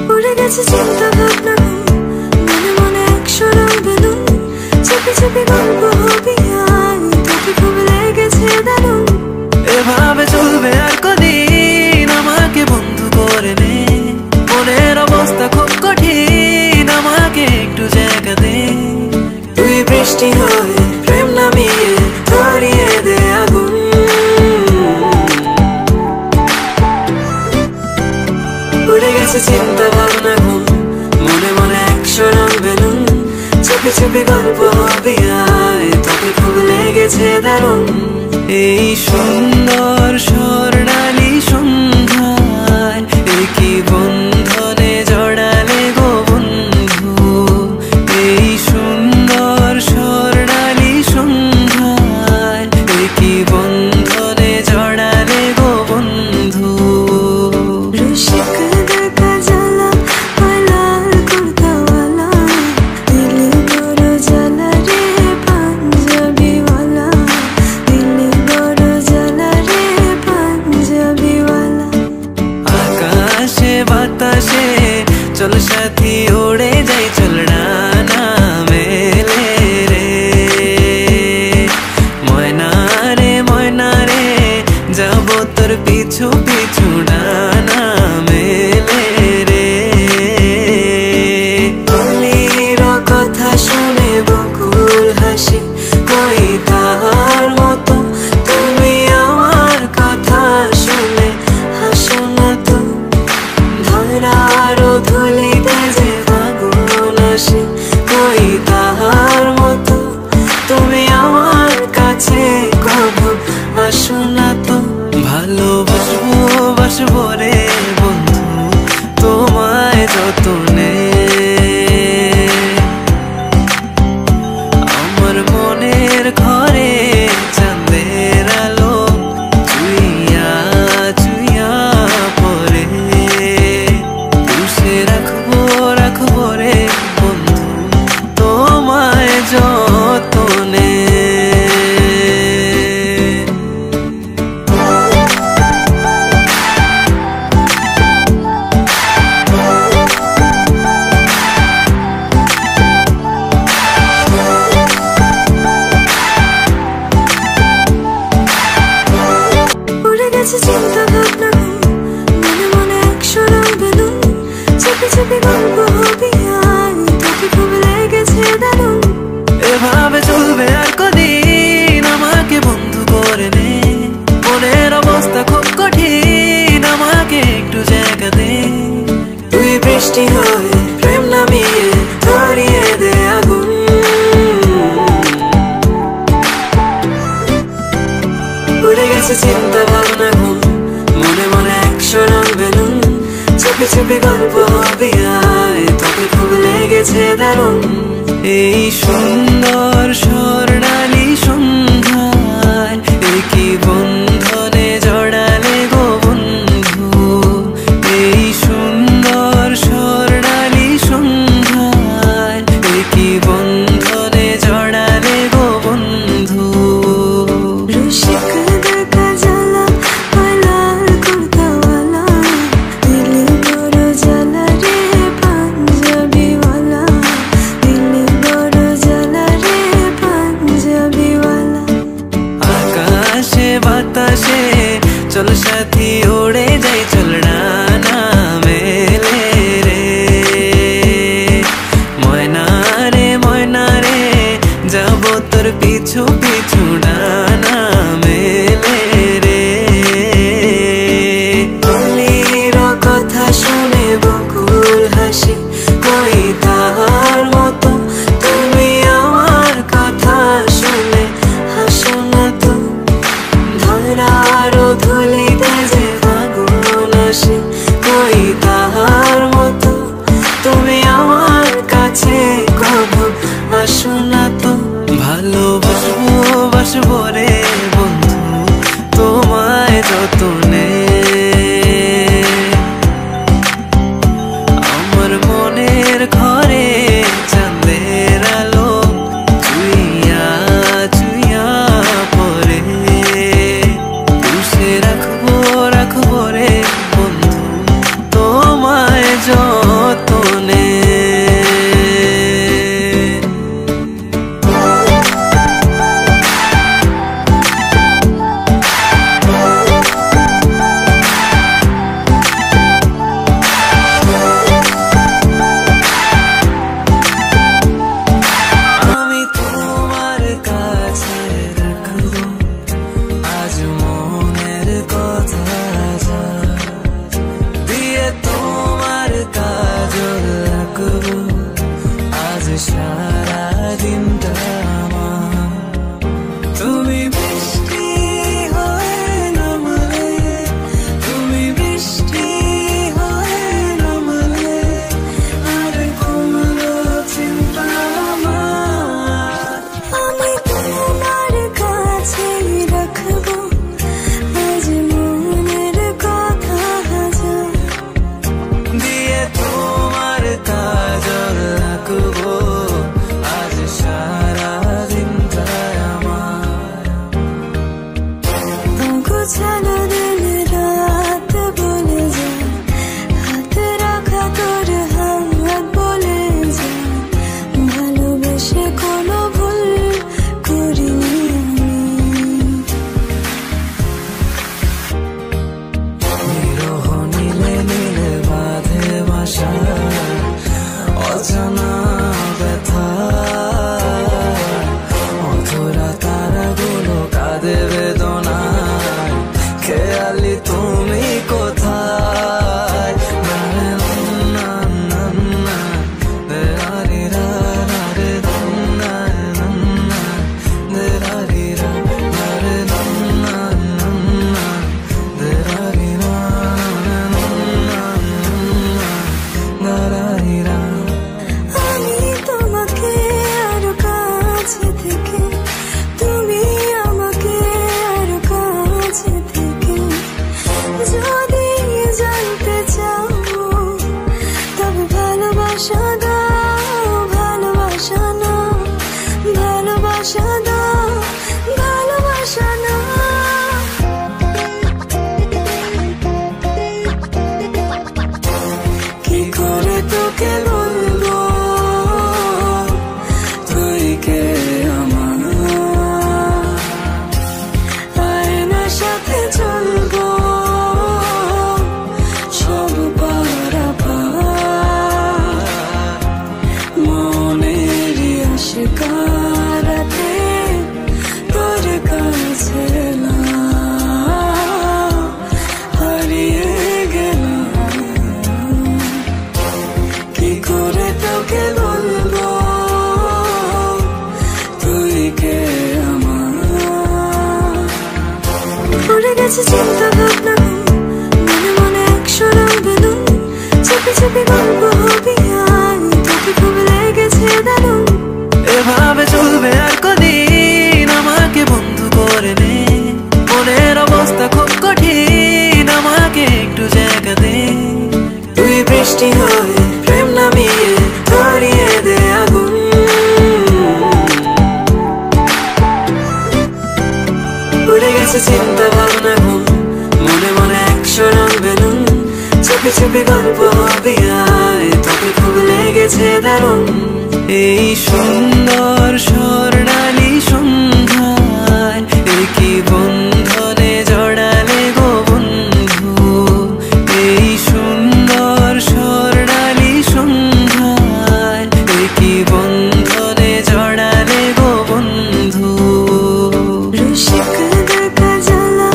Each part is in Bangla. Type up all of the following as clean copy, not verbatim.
উড়ে গেছে চিন্তা ভাবনা মনে মনে একশো রং বেলুন চেপে চেপে গল্প হবি আর তোকে খুব লেগেছে দারুণ এভাবে চলবে আর কদিন আমাকে বন্ধু করে নে মনের অবস্থা খুব কঠিন আমাকে একটু জায়গা দে তুই বৃষ্টি হয়ে প্রেম নামিয়ে ধরিয়ে দে আগুন উড়ে গেছে চিন্তা ভাবনা ঘুম মনে মনে একশো রং বেলুন চেপে চেপে গল্প হবে আয় তোকে খুব লেগেছে দারুণ এই সুন্দর স্বর্ণালী সন্ধ্যায় কি বন্ধনে জড়ালে গো বন্ধু এই সুন্দর স্বর্ণালী সন্ধ্যায় কি বন্ধনে জড়ালে গো বন্ধু রসিক দেখা জ্বালা লাল কুর্তাওয়ালা দিলি বড় জ্বালা রে পাঞ্জাবিওয়ালা দিলি বড় জ্বালা রে পাঞ্জাবিওয়ালা আকাশে বাতাসে চল সাথী উড়ে যাই চল ডানা মেলে রে ময়না রে যাব তোর পিছু পিছু ডানা মেলে রে অলির কথা শুনে বকুল হাসি কই তাহার মতো তুমি আমার কথা শুনে হাসো না তো ধরার ধুলিতে যে ফাগুন আসে কই তাহার মতো তুমি আমার কাছে কবু আসো না তো ভালোবাসবো বাসবো রে বন্ধু তোমায় যতনে আমার মনের ঘরে চাঁদের আলো চুইয়া চুইয়া পরে পুষে রাখবো রে বন্ধু তোমায় যতনে উড়ে গেছে চিন্তা ভাবনা মনে মনে একশো রং বেলুন চেপে চেপে গল্প হবি আর তোকে খুব লেগেছে দারুণ এভাবে চলবে আর কদিন আমাকে বন্ধু করে নে মনের অবস্থা খুব কঠিন আমাকে একটু জায়গা দে তুই বৃষ্টি হয়ে প্রেম নামিয়ে ধরিয়ে দে আগুন উড়ে গেছে চিন্তা ভাবনা ঘুম মনে মনে একশো রং বেলুন চেপে চেপে গল্প হবে আয় তোকে খুব লেগেছে দারুণ এই সুন্দর স্বর্ণালী সন্ধ্যায় কি বন্ধনে জড়ালে গো বন্ধু এই সুন্দর স্বর্ণালী সন্ধ্যায় কি বন্ধনে জড়ালে গো বন্ধু রসিক দেখা জ্বালা লাল কুর্তাওয়ালা দিলি বড় জ্বালা রে পাঞ্জাবিওয়ালা দিলি বড় জ্বালা রে পাঞ্জাবিওয়ালা করে তোকে বলবো তুই কে আমার, আয়নার সাথে চলবো সব পারাপার, মনেরই আশিকারাতে তোর কাছে হারিয়ে গেলাম। কি করে তোকে বলবো তুই কে আমার, পড়ে গেছে চিন্তা ভাবনা, মনে মনে একশো রং বেলুন, চেপে চেপে গল্প হবি আর তোকে খুব লেগেছে দারুণ। এভাবে চলবে আর কদিন, আমাকে বন্ধু করে নে, মনের অবস্থা খুব কঠিন, আমাকে একটু জায়গা দে। তুই বৃষ্টি হয়ে প্রেম নামিয়ে ধরিয়ে দে আগুন, উড়ে গেছে চিন্তা ভাবনা ঘুম, মনে মনে একশো রং বেলুন, চেপে চেপে গল্প হবি আয় তোকে খুব লেগেছে দারুণ। এই সুন্দর স্বর্ণালী সন্ধ্যায় কি বন্ধনে জড়ালে গো বন্ধু, এই সুন্দর স্বর্ণালী সন্ধ্যায় কি বন্ধনে জড়ালে গো বন্ধু। রসিক দেখা জ্বালা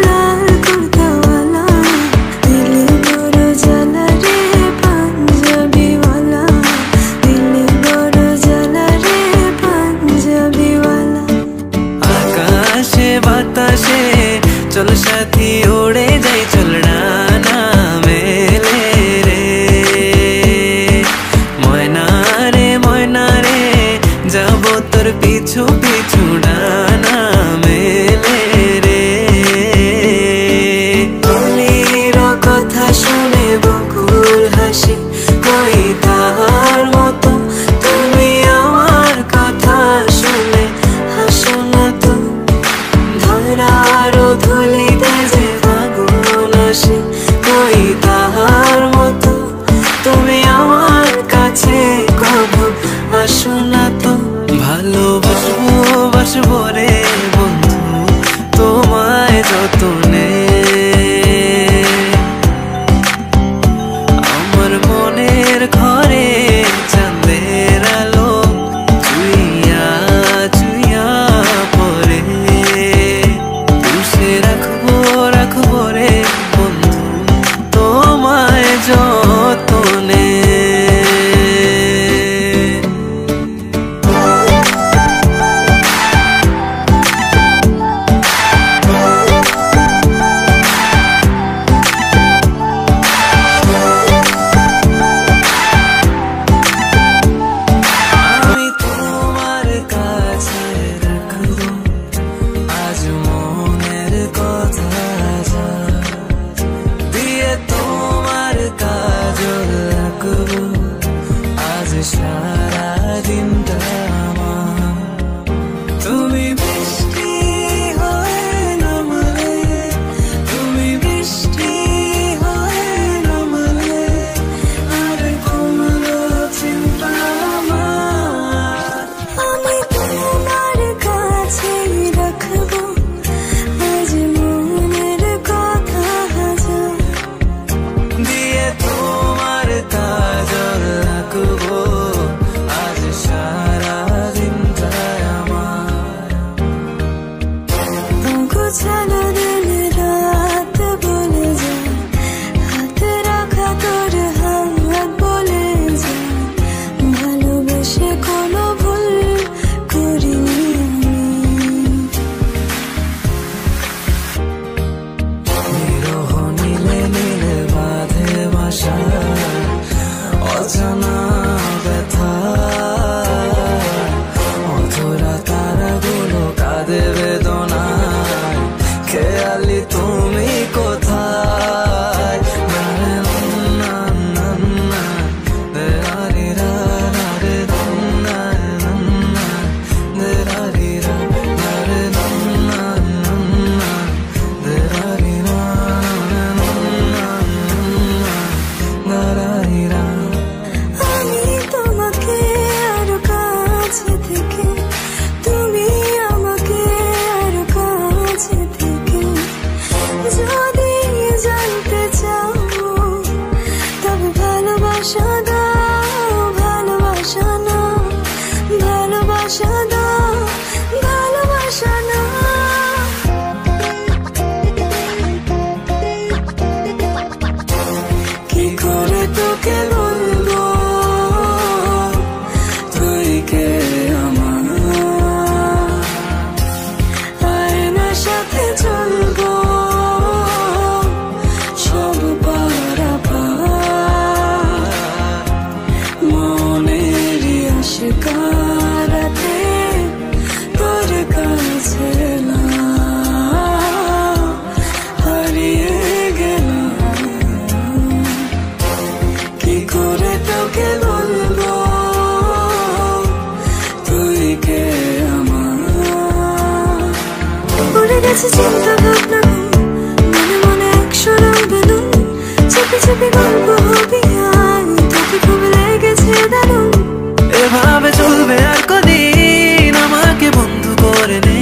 লাল কুর্তাওয়ালা, দিলে বড় জ্বালা রে পাঞ্জাবিওয়ালা, দিলে বড় জ্বালা রে পাঞ্জাবিওয়ালা। আকাশে বাতাসে চল সাথী উড়ে যাই, চল ডানা মেলে রে, ময়না রে যাব তোর পিছু পিছু ডানা মেলে রে। তুলির কথা শুনে বকুল হাসি, কই তাহার মতো তুমি আমার কথা শুনে হাসো না তো, ধরার ধুলিতে যে ফাগুন আসে, কই তাহার মতো তুমি আমার কাছে কবু আসো না তো। ভালোবাসবো বাসবো রে বন্ধু তোমায় যতনে, আমার মনের ঘরে চাঁদের আলো চুইয়া চুইয়া পরে, পুষে রাখবো রে বন্ধু তোমায় যতনে। আমি তোমার কাছে রাখবো আজ মনের কথা, দিয়ে তোমার কাজল রাখবো আজ সারা দিনটা আমার। তুমি বৃষ্টি হয়ে নামলে, তুমি বৃষ্টি হয়ে নামলে, আর কমলো চিন্তা আমার। আমি তোমার কাছে রাখবো আজ মনের কথা হাজার, দিয়ে তোমার কাজল রাখবো আজ সারা দিনটা আমার। গোছানো দিন রাত বলে যায়, হাতে রাখা তোর হাত বলে যায়, ভালোবেসে কোনো ভুল করিনি আমি। বিরহ নীলে নীলে বাঁধে বাসা, অজানা ব্যথা, অধরা তারাগুলো কাঁদে বেদনায়, খেয়ালি তুমি কোথায়। না না না না রে রে রা রে না না রে রে রা রে না না রে রে রা না না ঘেরা। আমি তোমাকে আরো কাছে থেকে, তুমি আমাকে আরো কাছে থেকে যদি জানতে চাও, তবে ভালোবাসা দাও, ভালোবাসা না, ভালোবাসা দাও, ভালোবাসা না। কি করে তোকে বলবো তুই কে আমার, আয়নার সাথে চলবো সব পারাপার, মনেরই আশিকারাতে তোর কাছে না হারিয়ে গেলাম। কি করে তোকে বলবো তুই কে আমার, পড়ে গেছে চিন্তা ভাবনা, মনে মনে একশোরা বেলুন, চেপে চেপে গল্প হবে আর তোকে খুব লেগেছে দারুণ। এভাবে চলবে আর কদিন, আমাকে বন্ধু করে নে,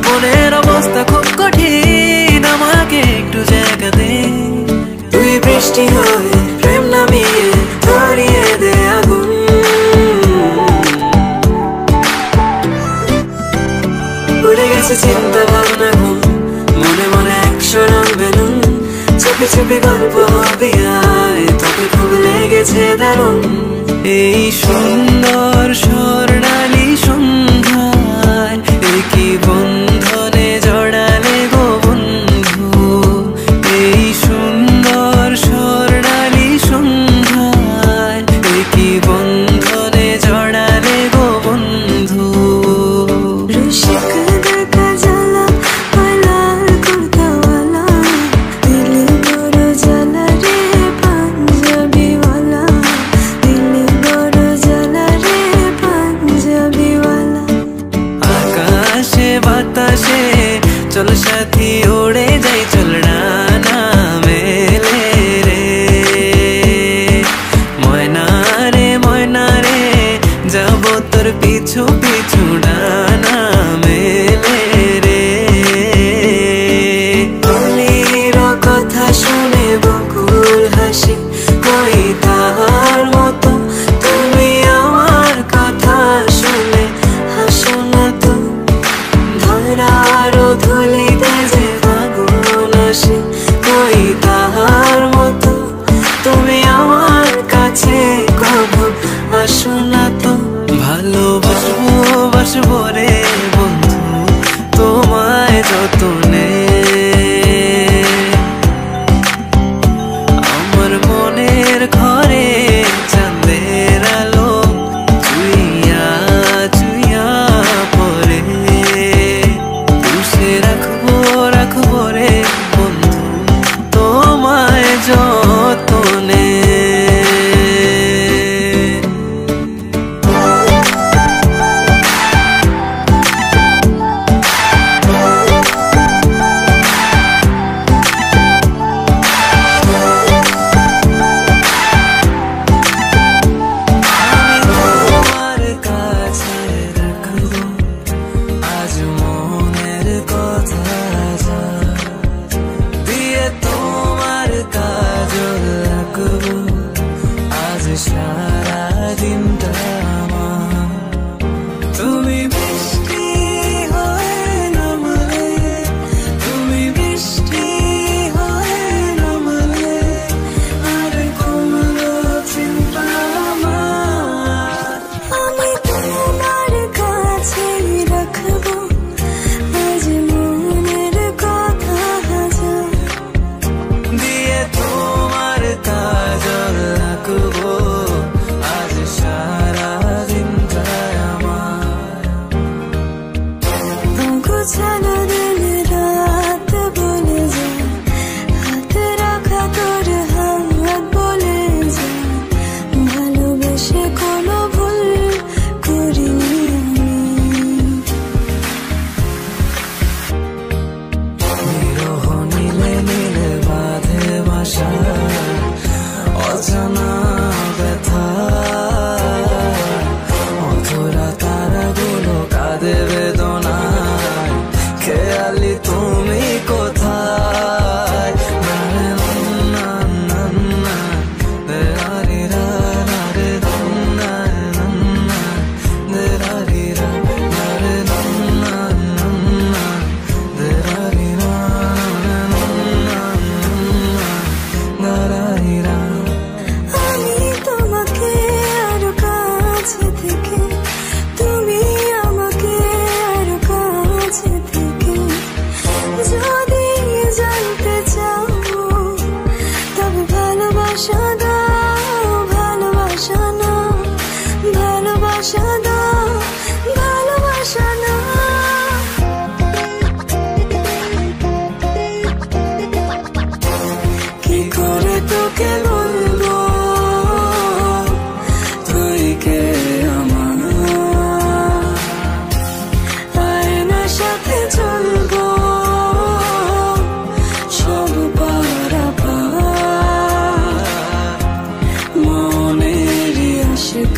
মনের অবস্থা খুব কঠিন, আমাকে একটু জায়গা দে। তুই বৃষ্টি হয়ে প্রেম নামিয়ে ধরিয়ে দে আগুন, উড়ে গেছে চিন্তা ভাবনা ঘুম, মনে মনে একশো রং বেলুন, চেপে চেপে গল্প হবে আয় তোকে খুব লেগেছে দারুণ। এই সুন্দর স্বর্ণালী সন্ধ্যায় কি বন্ধনে জড়ালে গো বন্ধু, এই সুন্দর স্বর্ণালী সন্ধ্যায় কি বন্ধনে জড়ালে গো বন্ধু। রসিক দেখা জ্বালা পালার কুর্তাওয়ালা, দিলে বড় জ্বালা রে পাঞ্জাবিওয়ালা, দিলে বড় জ্বালা রে পাঞ্জাবিওয়ালা। আকাশে বাতাসে চল সাথী উড়ে যাই, চল ডানা মেলে রে, ময়না রে যাব তোর পিছু পিছু ডানা মেলে রে। অলির কথা শুনে বকুল হাসি, কই তাহার মতো তুমি আমার কথা শুনে হাসো না তো, ধরার ধুলিতে যে ফাগুন আসে, কই তাহার মতো তুমি আমার কাছে কবু আসো না তো। ভালোবাসবো বাসবো রে বন্ধু তোমায় যতনে, আমার মনের ঘরে চাঁদের আলো চুইয়া চুইয়া পরে, পুষে রাখবো রাখবো রে বন্ধু তোমায় যতনে। সারা দিনটা আমার তুমি বৃষ্টি হয়ে নামলে, তুমি বৃষ্টি হয়ে নামলে, আর কমলো চিন্তা আমার। আমি তোমার কাছে রাখবো আজ মনের কথা হাজার, দিয়ে তোমার কাজল রাখবো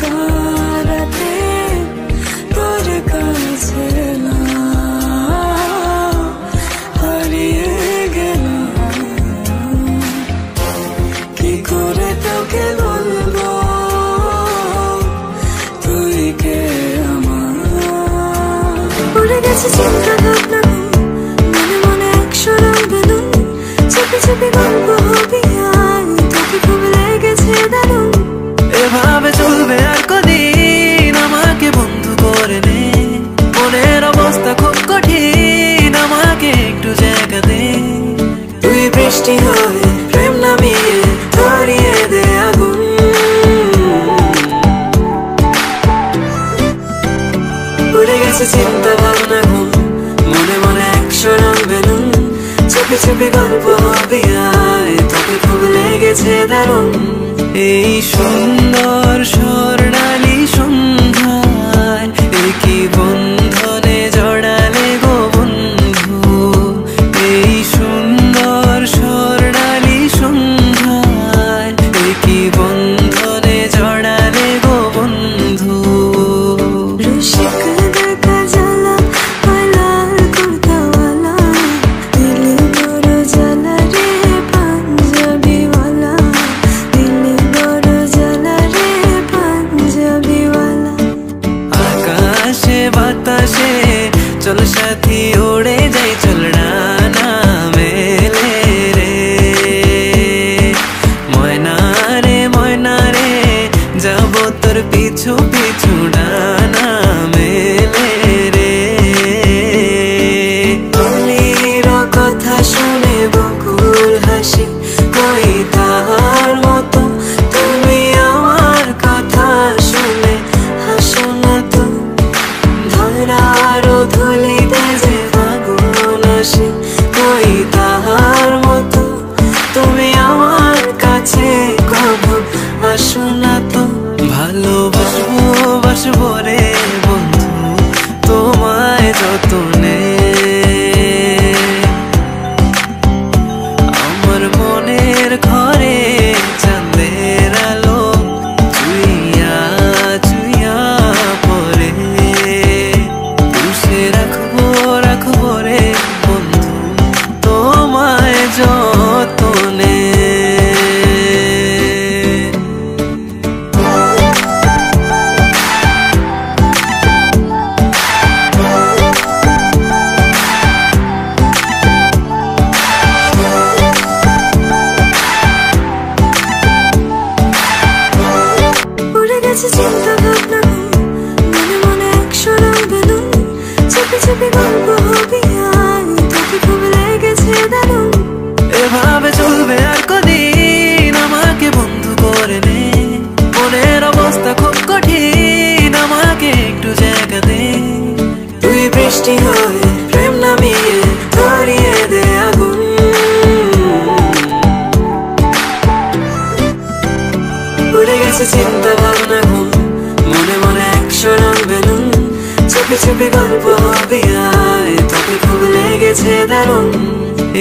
কারাতে তোর কাছে না হারিয়ে গেলাম কি করে তোকে বলবো তুই কে আমার উড়ে গেছে চিন্তা ভাবনা মনে মনে একশো রং বেলুন চেপে চেপে গল্প হবি আর তোকে খুব লেগেছে দারুণ এভাবে চলবে আর কদিন আমাকে বন্ধু করে নে মনের অবস্থা খুব কঠিন আমাকে একটু জায়গা দে তুই বৃষ্টি হয়ে প্রেম নামিয়ে ধরিয়ে দে আগুন উড়ে গেছে চিন্তা ভাবনা ঘুম মনে মনে একশো রং বেলুন চেপে চেপে গল্প হবে আয় তোকে খুব লেগেছে দারুণ এই সুন্দর স্বর্ণালী সন্ধ্যায় কি বন্ধনে জড়ালে গো বন্ধু এই সুন্দর স্বর্ণালী সন্ধ্যায় কি বন্ধনে জড়ালে গো বন্ধু রসিক দেখা জ্বালা লাল কুর্তাওয়ালা দিলে বড় জ্বালা রে পাঞ্জাবিওয়ালা দিলে বড় জ্বালা রে পাঞ্জাবিওয়ালা আকাশে বাতাসে চল সাথী উড়ে যাই চল ডানা মেলে রে ময়না রে যাবো তোর পিছু পিছু ডানা মেলে রে অলির কথা শুনে বকুল হাসি কই তাহার মতো তুমি আমার কথা শুনে হাসো না তো ধরার ধুলিতে যে ফাগুন আসে কই তাহার মতো তুমি আমার কাছে কখন আসো না তো ভালোবাসবো রে বন্ধু তোমায় যতনে আমার মনের ঘরে চাঁদের আলো চুইয়া চুইয়া পরে পুষে রাখবো রে বন্ধু তোমায় যতনে উড়ে গেছে চিন্তা ভাবনা মনে মনে একশো রং বেলুন চেপে চেপে গল্প হবি আর তোকে খুব লেগেছে দারুণ এভাবে চলবে আর কদিন আমাকে বন্ধু করে নে মনের অবস্থা খুব কঠিন আমাকে একটু জায়গা দে তুই বৃষ্টি হয়ে প্রেম নামিয়ে ধরিয়ে দে আগুন উড়ে গেছে চিন্তা ভাবনা ঘুম মনে মনে একশো রং বেলুন চেপে চেপে গল্প হবে আয় তোকে খুব লেগেছে দারুণ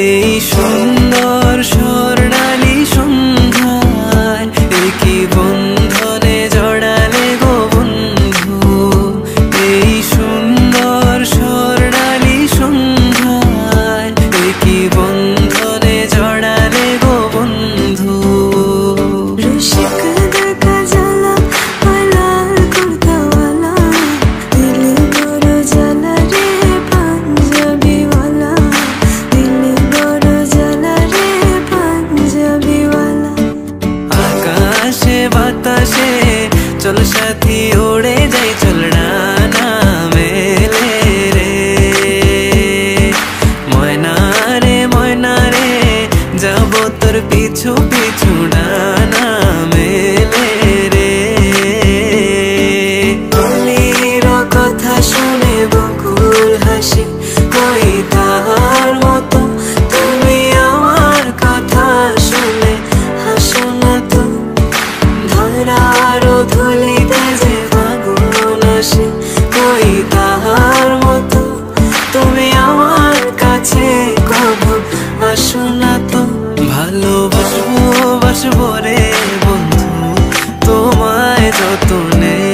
এই সুন্দর স্বর্ণালী সন্ধ্যায় কি বন্ধনে জড়ালে গো বন্ধু এই সুন্দর স্বর্ণালী সন্ধ্যায় কি বন্ধনে জড়ালে গো বন্ধু রসিক দেখা জ্বালা লাল কুর্তাওয়ালা দিলে বড় জ্বালা রে পাঞ্জাবিওয়ালা দিলে বড় জ্বালা রে পাঞ্জাবিওয়ালা আকাশে বাতাসে চল সাথী উড়ে যাই চল ডানা মেলে রে ময়না রে যাবো তোর পিছু পিছু ডানা মেলে রে অলির কথা শুনে বকুল হাসি কই তাহার মতো তুমি আমার কথা শুনে হাসো না তো ধরার ধুলিতে যে ফাগুন যতনে।